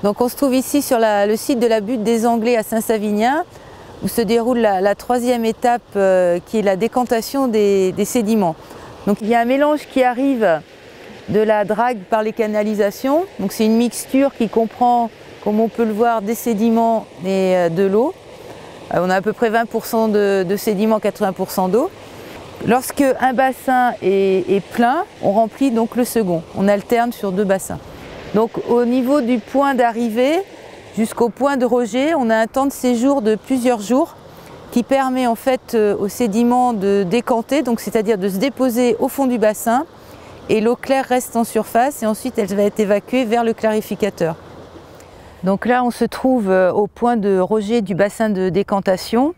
Donc on se trouve ici sur le site de la butte des Anglais à Saint-Savinien, où se déroule la troisième étape qui est la décantation des sédiments. Donc il y a un mélange qui arrive de la drague par les canalisations. Donc c'est une mixture qui comprend, comme on peut le voir, des sédiments et de l'eau. On a à peu près 20% de sédiments, 80% d'eau. Lorsque un bassin est plein, on remplit donc le second. On alterne sur 2 bassins. Donc au niveau du point d'arrivée jusqu'au point de rejet, on a un temps de séjour de plusieurs jours qui permet en fait aux sédiments de décanter, donc c'est-à-dire de se déposer au fond du bassin, et l'eau claire reste en surface et ensuite elle va être évacuée vers le clarificateur. Donc là on se trouve au point de rejet du bassin de décantation.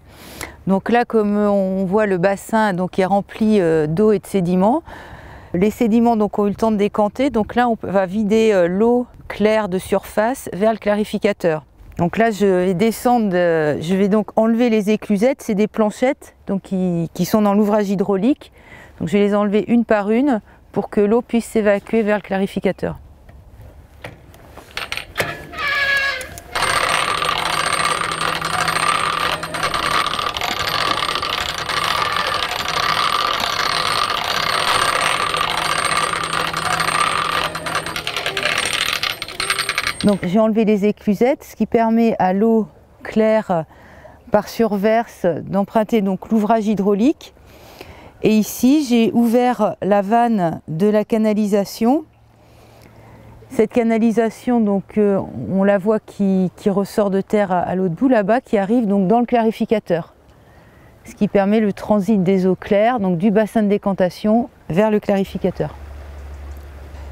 Donc là, comme on voit, le bassin donc, est rempli d'eau et de sédiments. Les sédiments donc, ont eu le temps de décanter, donc là on va vider l'eau claire de surface vers le clarificateur. Donc là je vais descendre, je vais donc enlever les éclusettes, c'est des planchettes donc, qui sont dans l'ouvrage hydraulique. Donc je vais les enlever une par une pour que l'eau puisse s'évacuer vers le clarificateur. Donc j'ai enlevé les éclusettes, ce qui permet à l'eau claire par surverse d'emprunter donc l'ouvrage hydraulique. Et ici j'ai ouvert la vanne de la canalisation. Cette canalisation, donc, on la voit qui ressort de terre à l'autre bout là-bas, qui arrive donc dans le clarificateur. Ce qui permet le transit des eaux claires, donc du bassin de décantation vers le clarificateur.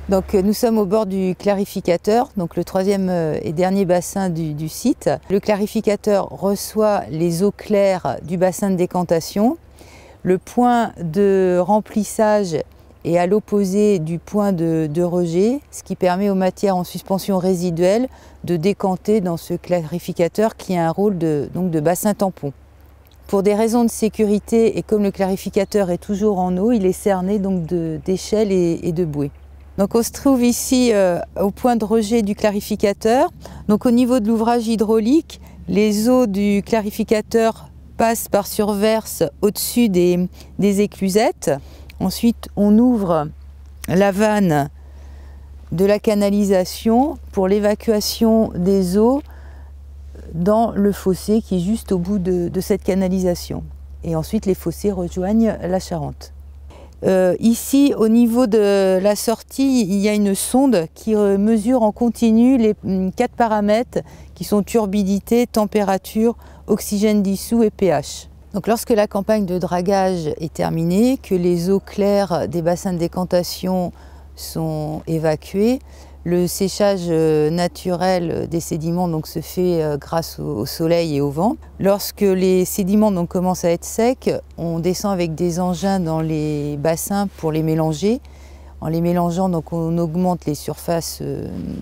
Donc, nous sommes au bord du clarificateur, donc le troisième et dernier bassin du site. Le clarificateur reçoit les eaux claires du bassin de décantation. Le point de remplissage est à l'opposé du point de rejet, ce qui permet aux matières en suspension résiduelle de décanter dans ce clarificateur qui a un rôle de bassin tampon. Pour des raisons de sécurité et comme le clarificateur est toujours en eau, il est cerné d'échelles et de bouées. Donc on se trouve ici au point de rejet du clarificateur. Donc au niveau de l'ouvrage hydraulique, les eaux du clarificateur passent par surverse au-dessus des éclusettes. Ensuite on ouvre la vanne de la canalisation pour l'évacuation des eaux dans le fossé qui est juste au bout de cette canalisation. Et ensuite les fossés rejoignent la Charente. Ici, au niveau de la sortie, il y a une sonde qui mesure en continu les 4 paramètres qui sont turbidité, température, oxygène dissous et pH. Donc lorsque la campagne de dragage est terminée, que les eaux claires des bassins de décantation sont évacuées, le séchage naturel des sédiments donc, se fait grâce au soleil et au vent. Lorsque les sédiments donc, commencent à être secs, on descend avec des engins dans les bassins pour les mélanger. En les mélangeant, donc, on augmente les surfaces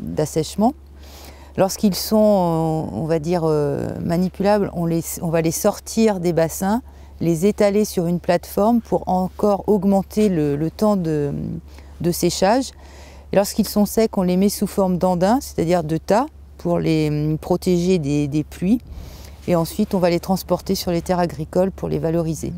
d'assèchement. Lorsqu'ils sont, on va dire, manipulables, on va les sortir des bassins, les étaler sur une plateforme pour encore augmenter le temps de séchage. Lorsqu'ils sont secs, on les met sous forme d'andins, c'est-à-dire de tas, pour les protéger des pluies. Et ensuite, on va les transporter sur les terres agricoles pour les valoriser.